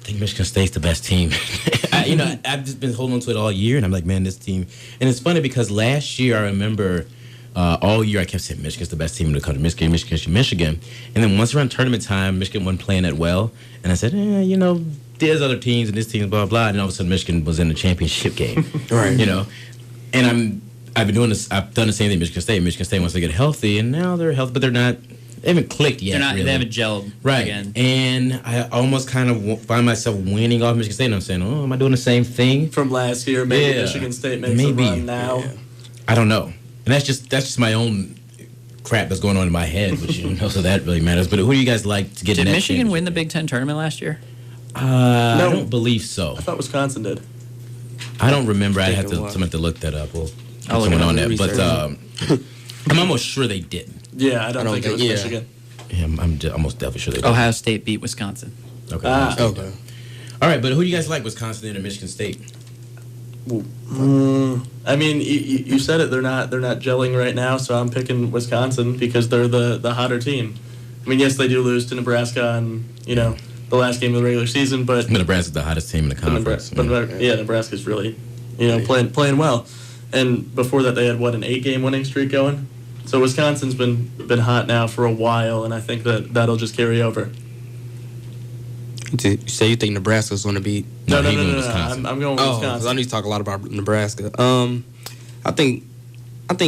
think Michigan State's the best team. I've just been holding on to it all year, and I'm like, man, this team. And it's funny because last year I remember all year I kept saying Michigan's the best team in the country. Michigan. And then once around tournament time, Michigan wasn't playing that well, and I said, there's other teams and this team, blah blah. And all of a sudden, Michigan was in the championship game, Right. And I've been doing this. I've done the same thing. Michigan State wants to get healthy, and now they're healthy, but they're not. They haven't clicked yet. They haven't gelled again. And I almost kind of find myself winning off Michigan State, and I'm saying, oh, am I doing the same thing From last year, maybe Michigan State makes a run now. Yeah. I don't know, and that's just my own crap that's going on in my head, which so that really matters. But who do you guys like to get? Did in that Michigan win the Big Ten tournament last year? I don't believe so. I thought Wisconsin did. I don't remember. I'd have to look that up. We'll put someone on that. But I'm almost sure they didn't. Yeah, I don't think it was Michigan. Yeah, I'm almost definitely sure they did. Ohio State beat Wisconsin. Okay. Okay. All right, but who do you guys like, Wisconsin and Michigan State? I mean, you said it. They're not gelling right now, so I'm picking Wisconsin because they're the hotter team. I mean, yes, they do lose to Nebraska on the last game of the regular season, but Nebraska's the hottest team in the conference. Nebraska's really playing well. And before that, they had an 8-game winning streak going. So Wisconsin's been hot now for a while, and I think that'll just carry over. You say you think Nebraska's going to beat? No. I'm going with Wisconsin. I know you talk a lot about Nebraska. I think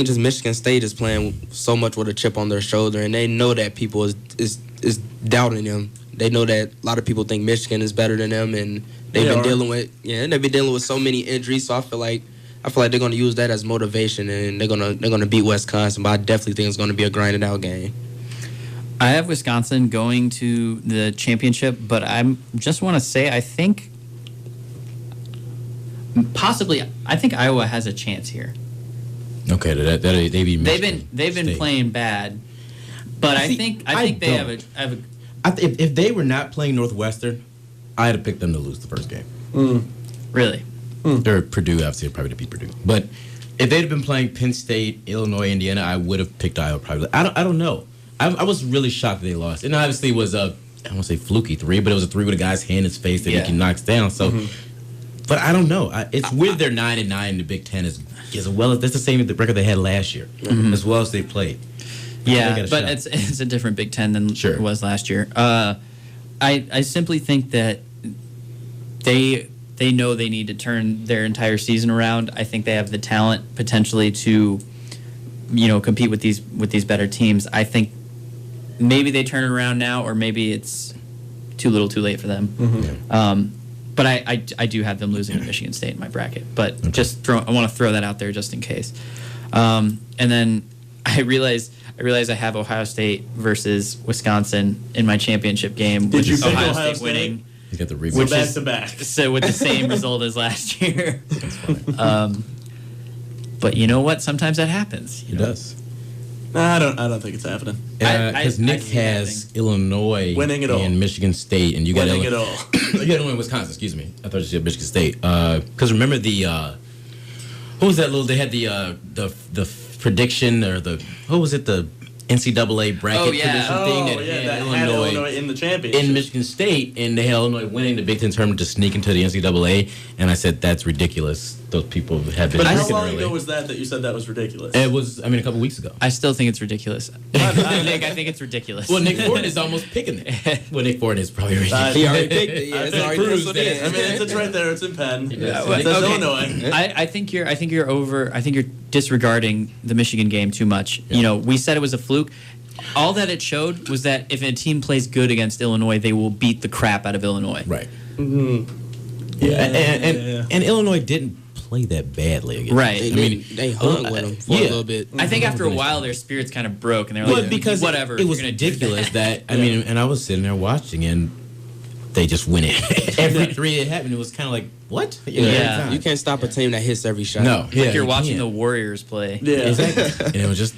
just Michigan State is playing so much with a chip on their shoulder, and they know that people is doubting them. They know that a lot of people think Michigan is better than them, and they've been dealing with so many injuries. So I feel like they're going to use that as motivation, and they're going to beat Wisconsin. But I definitely think it's going to be a grinded out game. I have Wisconsin going to the championship, but I just want to say I think Iowa has a chance here. Okay, they beat Michigan. They've been playing bad, but I think they have a. If they were not playing Northwestern, I'd have picked them to lose the first game. Really? Or Purdue, obviously, probably to beat Purdue. But if they'd have been playing Penn State, Illinois, Indiana, I would have picked Iowa probably. I don't know. I was really shocked that they lost. And obviously it was I don't want to say fluky 3, but it was a 3 with a guy's hand in his face that he knocks down. So, but I don't know. It's weird they're 9-9 in the Big Ten as well as that's the same record they had last year, as well as they played. Yeah, but it's a different Big Ten than it was last year. I simply think that they know they need to turn their entire season around. I think they have the talent potentially to, compete with these better teams. I think maybe they turn it around now, or maybe it's too little, too late for them. But I do have them losing to Michigan State in my bracket. But I want to throw that out there just in case. And then I realize I have Ohio State versus Wisconsin in my championship game. Did you pick Ohio Ohio State winning? You got the rematch. Which is back. So with the same result as last year. But you know what? Sometimes that happens. It does. I don't think it's happening. Because Nick has Illinois winning it all and Michigan State, and you got winning it all. You got Illinois and Wisconsin. Excuse me. I thought you said Michigan State. Because remember what was that little? They had the prediction or what was it? The NCAA bracket tradition thing that had Illinois in the championship. in Michigan State, and they had Illinois winning the Big Ten tournament to sneak into the NCAA. And I said, that's ridiculous. Those people have been. But how drinking long early. ago was that you said that was ridiculous? It was, a couple weeks ago. I still think it's ridiculous. Nick, I think it's ridiculous. Well, Nick Fortin is almost picking it. Well, Nick Fortin is probably already. He already picked it. Yeah, it's already Cruz penciled in. I mean, it's right there. It's in pen. It says Okay. Illinois. I think you're disregarding the Michigan game too much. Yeah. You know, we said it was a fluke. All that it showed was that if a team plays good against Illinois, they will beat the crap out of Illinois. Right. Mm-hmm. Yeah, and Illinois didn't play that badly again. Right. They hung with them for a little bit. I think after a while their spirits kind of broke and they were Well, like, because whatever. it was you're gonna do ridiculous that and I was sitting there watching and they just win it. Every three it happened, it was kind of like, what? You know, Yeah. every time. You can't stop a team that hits every shot. No, Like yeah, you're you watching can't. the Warriors play. Yeah. Exactly. And it was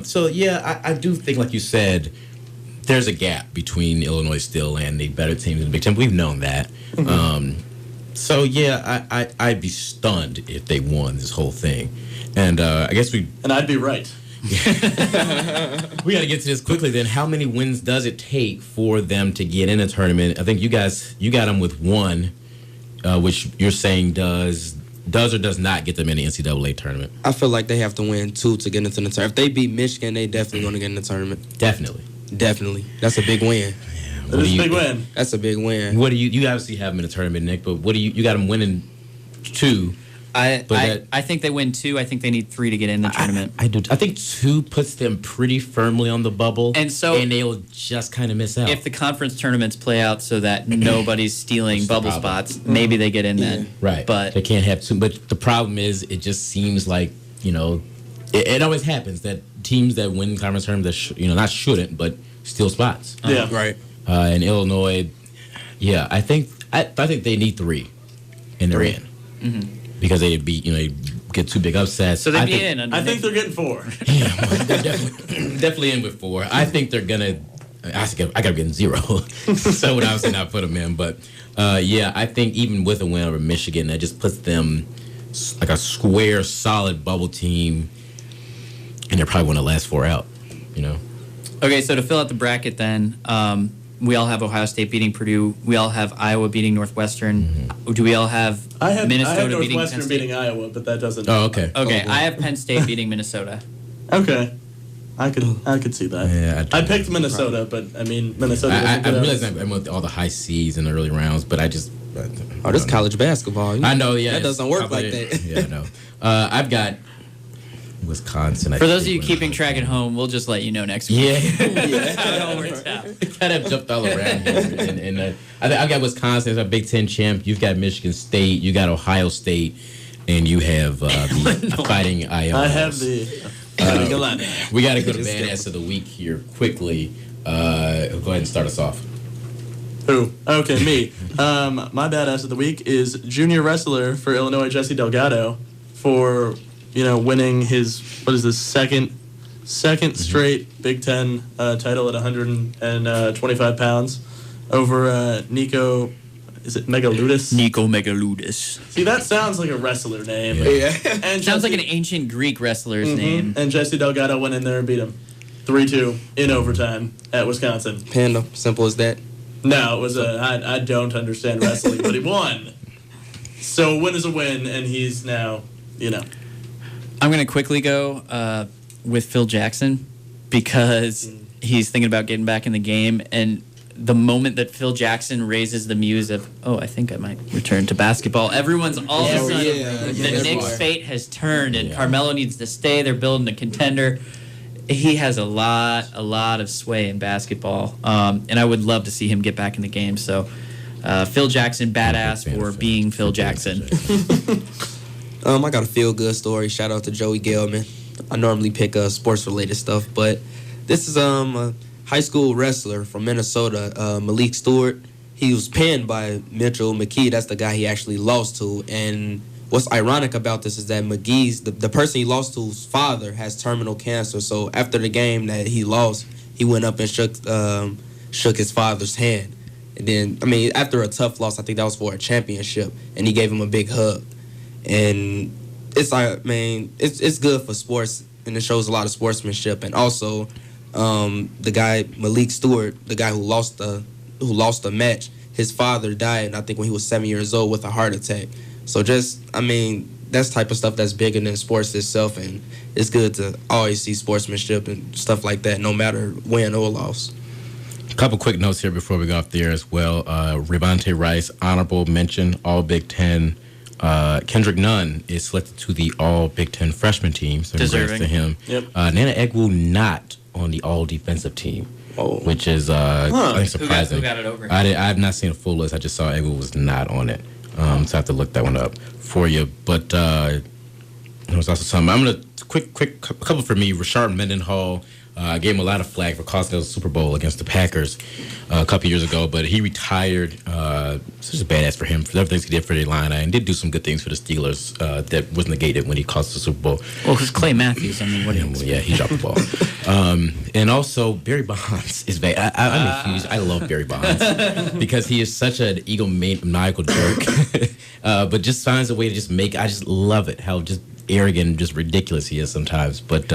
so yeah, I do think, like you said, there's a gap between Illinois still and the better teams in the Big Ten. We've known that. So yeah, I'd be stunned if they won this whole thing. And I guess And I'd be right. we got to get to this quickly then. How many wins does it take for them to get in a tournament? I think you got them with one, which you're saying does or does not get them in the NCAA tournament. I feel like they have to win 2 to get into the tournament. If they beat Michigan, they definitely going to get in the tournament. Definitely. That's a big win. That is a big win. That's a big win. What do you obviously have them in a tournament, Nick? But what do you got them winning 2? I think they win 2. I think they need 3 to get in the tournament. I do. I think 2 puts them pretty firmly on the bubble, And so- and they'll just kind of miss out. If the conference tournaments play out so that nobody's stealing That's the bubble problem. spots, maybe they get in then. right, But they can't have 2. But the problem is, it just seems like it always happens that teams that win conference tournaments that not shouldn't, but steal spots. Yeah. Right. And Illinois, yeah, I think they need 3, and they're in because they beat they get 2 big upsets. so I they'd be think- in. I think they're getting 4. Yeah, they're definitely in with 4. I think they're gonna. I gotta get 0. So when I was saying I put them in, but yeah, I think even with a win over Michigan, that just puts them like a square, solid bubble team, and they're probably one of the last 4 out. Okay, so to fill out the bracket then, we all have Ohio State beating Purdue. We all have Iowa beating Northwestern. Do we all have I have Minnesota beating Penn Northwestern State? beating Iowa, but that doesn't. Oh, okay. Okay, Oh, boy. I have Penn State beating Minnesota. Okay. I could see that. Yeah, I picked Minnesota, but I mean Minnesota. I doesn't get realize out. I'm with all the high seeds in the early rounds, but I just. Oh, this is college basketball. I know, yeah. That it's doesn't work probably- like that. Yeah, I know. I've got Wisconsin. For those of you keeping track at home, we'll just let you know next week. Yeah. How it all works out. kind of jumped all around here. And I've got Wisconsin as a Big Ten champ. You've got Michigan State. You got Ohio State. And you have the Fighting Iowa. I have the. We got to go to Badass of the Week here quickly. Go ahead and start us off. Who? Okay, me. My badass of the week is junior wrestler for Illinois, Jesse Delgado, for winning his second straight Big Ten title at 125 pounds over Nico. Is it Megaludis? Nico Megaludis. See, that sounds like a wrestler name. Yeah. And Sounds like an Jesse- ancient Greek wrestler's Mhm. name. And Jesse Delgado went in there and beat him 3-2 in overtime at Wisconsin. Panda. Simple as that. No, it was I don't understand wrestling, but he won. So a win is a win, and he's now, I'm going to quickly go with Phil Jackson because he's thinking about getting back in the game. And the moment that Phil Jackson raises the muse of, I think I might return to basketball, everyone's all of a sudden, the Knicks' fate has turned and Carmelo needs to stay. They're building a contender. He has a lot of sway in basketball. And I would love to see him get back in the game. So Phil Jackson, badass for being Phil Jackson. I got a feel-good story. Shout out to Joey Gelman. I normally pick sports-related stuff, but this is a high school wrestler from Minnesota, Malik Stewart. He was pinned by Mitchell McKee. That's the guy he actually lost to. And what's ironic about this is that McGee's, the person he lost to's father has terminal cancer. So after the game that he lost, he went up and shook his father's hand. And then, after a tough loss, I think that was for a championship, and he gave him a big hug. And it's good for sports, and it shows a lot of sportsmanship. And also, The guy Malik Stewart, the guy who lost the match, his father died, I think when he was 7 years old with a heart attack. So that's type of stuff that's bigger than sports itself, and it's good to always see sportsmanship and stuff like that, no matter win or loss. A couple quick notes here before we go off the air as well. Ravonte Rice, honorable mention, All Big Ten. Kendrick Nunn is selected to the All Big Ten freshman team, so congrats to him. Yep. Nana Egwu not on the All Defensive team, which is I think surprising. Who got it over? I have not seen a full list. I just saw Egwu was not on it, so I have to look that one up for you. But there was also some. I'm gonna quick couple for me. Rashard Mendenhall. Gave him a lot of flack for costing us a Super Bowl against the Packers a couple years ago, but he retired. Such a badass for him for everything he did for the Illini, and did do some good things for the Steelers that was negated when he cost the Super Bowl. Well, because Clay Matthews, I mean, what do you yeah, he dropped the ball. And also Barry Bonds is bad. I love Barry Bonds because he is such an egomaniacal jerk, but just finds a way to just I just love it how just arrogant and just ridiculous he is sometimes. But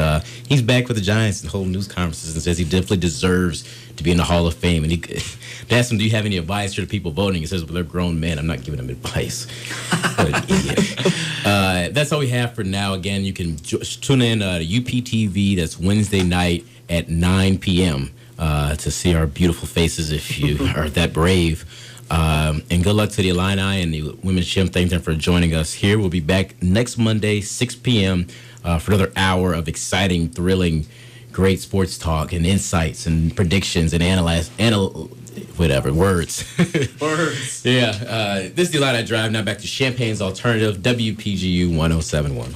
he's back with the Giants and holding news conferences and says he definitely deserves to be in the Hall of Fame. And they asked him, do you have any advice for the people voting? He says, well, they're grown men. I'm not giving them advice. What an idiot. That's all we have for now. Again, you can tune in to UPTV. That's Wednesday night at 9 p.m. To see our beautiful faces if you are that brave. And good luck to the Illini and the Women's Gym. Thank them for joining us here. We'll be back next Monday, 6 p.m. For another hour of exciting, thrilling, great sports talk and insights and predictions and words. Words. Yeah. This is the Illini Drive. Now back to Champagne's Alternative, WPGU 107.1.